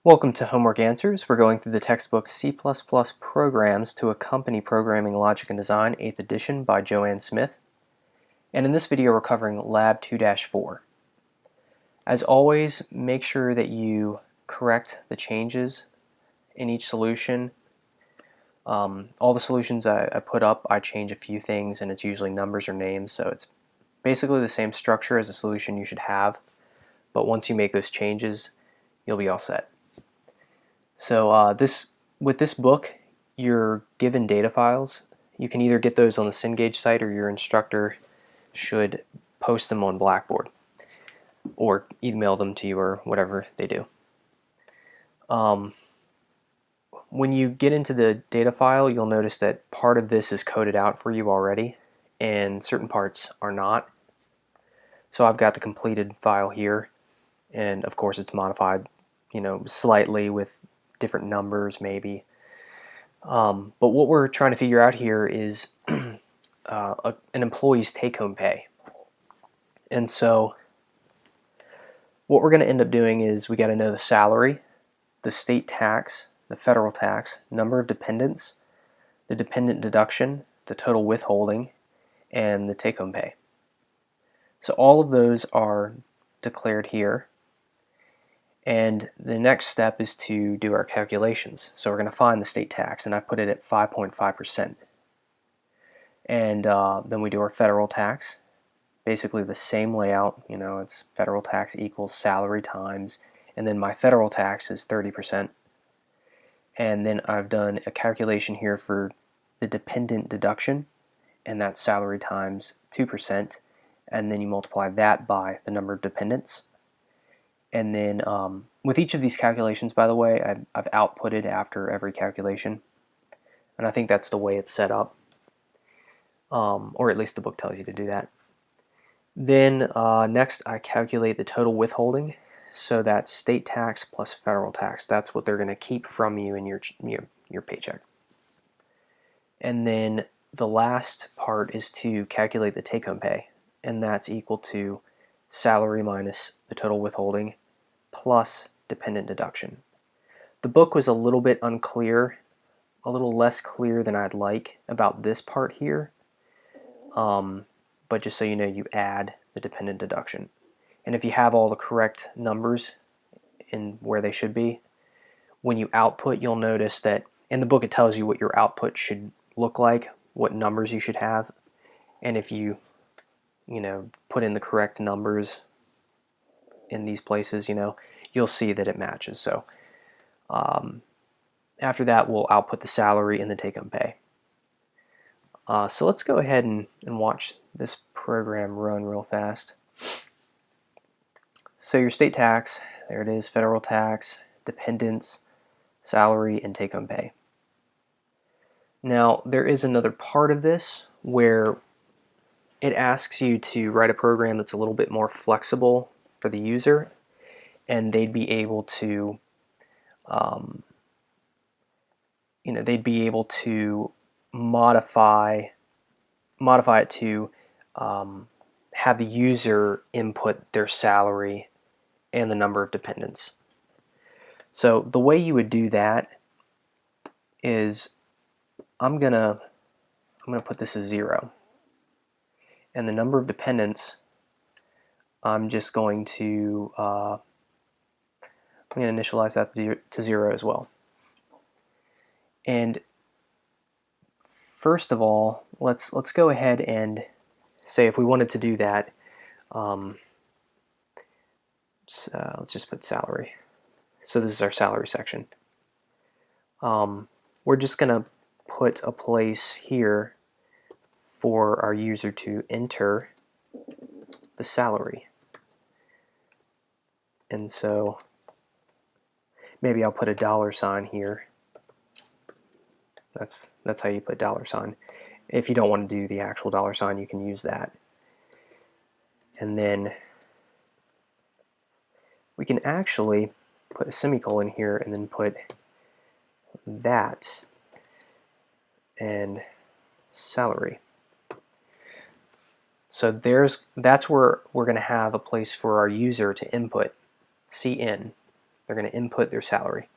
Welcome to Homework Answers. We're going through the textbook C++ Programs to Accompany Programming Logic and Design, 8th edition by Joanne Smith. And in this video we're covering Lab 2-4. As always, make sure that you correct the changes in each solution. All the solutions I put up, I change a few things, and it's usually numbers or names, so it's basically the same structure as a solution you should have, but once you make those changes, you'll be all set. So with this book, you're given data files. You can either get those on the Cengage site, or your instructor should post them on Blackboard or email them to you, or whatever they do. When you get into the data file, you'll notice that part of this is coded out for you already and certain parts are not. So I've got the completed file here, and of course it's modified, slightly with different numbers maybe. But what we're trying to figure out here is an employee's take-home pay. And so what we're going to end up doing is we got to know the salary, the state tax, the federal tax, number of dependents, the dependent deduction, the total withholding, and the take-home pay. So all of those are declared here. And the next step is to do our calculations. So we're going to find the state tax, and I put it at 5.5%. And then we do our federal tax. Basically the same layout, it's federal tax equals salary times, and then my federal tax is 30%. And then I've done a calculation here for the dependent deduction, and that's salary times 2%, and then you multiply that by the number of dependents. And then with each of these calculations, by the way, I've outputted after every calculation, and I think that's the way it's set up, or at least the book tells you to do that. Then next I calculate the total withholding, so that's state tax plus federal tax. That's what they're going to keep from you in your paycheck. And then the last part is to calculate the take-home pay, and that's equal to salary minus the total withholding plus dependent deduction. The book was a little bit unclear, a little less clear than I'd like about this part here, but just so you know, you add the dependent deduction. And if you have all the correct numbers in where they should be, when you output, you'll notice that in the book it tells you what your output should look like, what numbers you should have, and if you put in the correct numbers in these places, you'll see that it matches. So after that, we'll output the salary and the take-home pay. So let's go ahead and watch this program run real fast. So your state tax, there it is, federal tax, dependents, salary, and take-home pay. Now there is another part of this where it asks you to write a program that's a little bit more flexible for the user, and they'd be able to modify it to have the user input their salary and the number of dependents. So the way you would do that is I'm gonna put this as 0, and the number of dependents I'm just going to initialize that to 0 as well. And first of all, let's go ahead and say if we wanted to do that, let's just put salary. So this is our salary section. We're just going to put a place here for our user to enter the salary. And so maybe I'll put a $sign here. That's how you put $sign. If you don't want to do the actual $sign, you can use that. And then we can actually put a semicolon here and then put that and salary. So that's where we're going to have a place for our user to input CN. They're going to input their salary.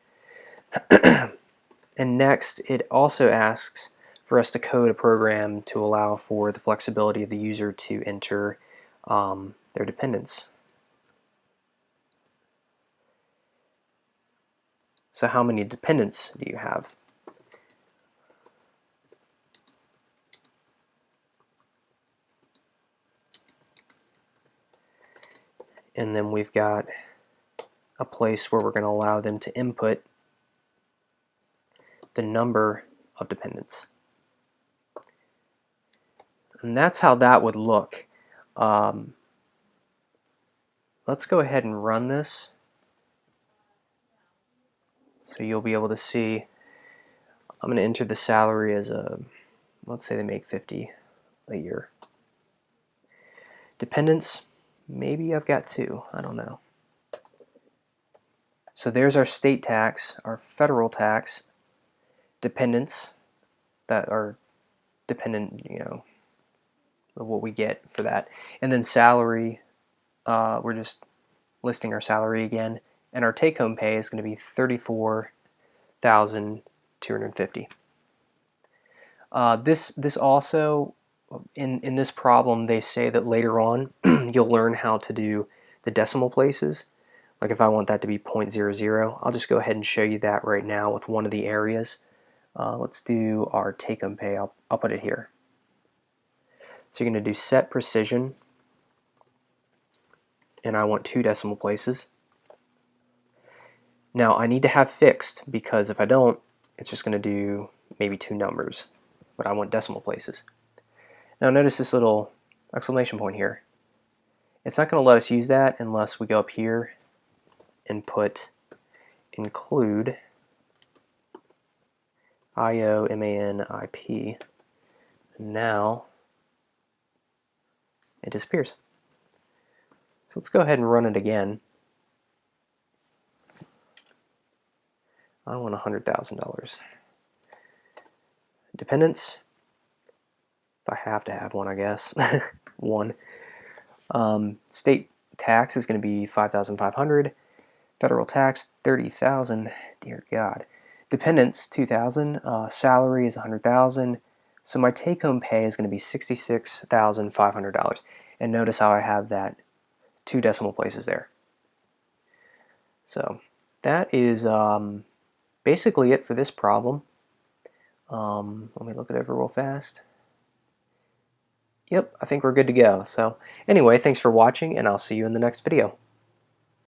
And next, it also asks for us to code a program to allow for the flexibility of the user to enter their dependents. So how many dependents do you have? And then we've got a place where we're going to allow them to input the number of dependents. And that's how that would look. Let's go ahead and run this so you'll be able to see. I'm going to enter the salary as let's say they make 50 a year. Dependents, maybe I've got 2, I don't know. So there's our state tax, our federal tax, dependents that are dependent, of what we get for that. And then salary, we're just listing our salary again, and our take-home pay is going to be $34,250. This also, in this problem, they say that later on you'll learn how to do the decimal places. Like if I want that to be 0.00, I'll just go ahead and show you that right now with one of the areas. Let's do our take-home pay. I'll put it here. So you're going to do set precision, and I want 2 decimal places. Now I need to have fixed, because if I don't, it's just going to do maybe 2 numbers, but I want decimal places. Now notice this little exclamation point here. It's not going to let us use that unless we go up here and put include IOMANIP. Now it disappears. So let's go ahead and run it again. I want $100,000. Dependents, if I have to have one, I guess. 1. State tax is going to be $5,500. Federal tax, $30,000. Dear God. Dependents, $2,000. Salary is $100,000. So my take-home pay is going to be $66,500. And notice how I have that 2 decimal places there. So that is basically it for this problem. Let me look it over real fast. Yep, I think we're good to go. So anyway, thanks for watching, and I'll see you in the next video.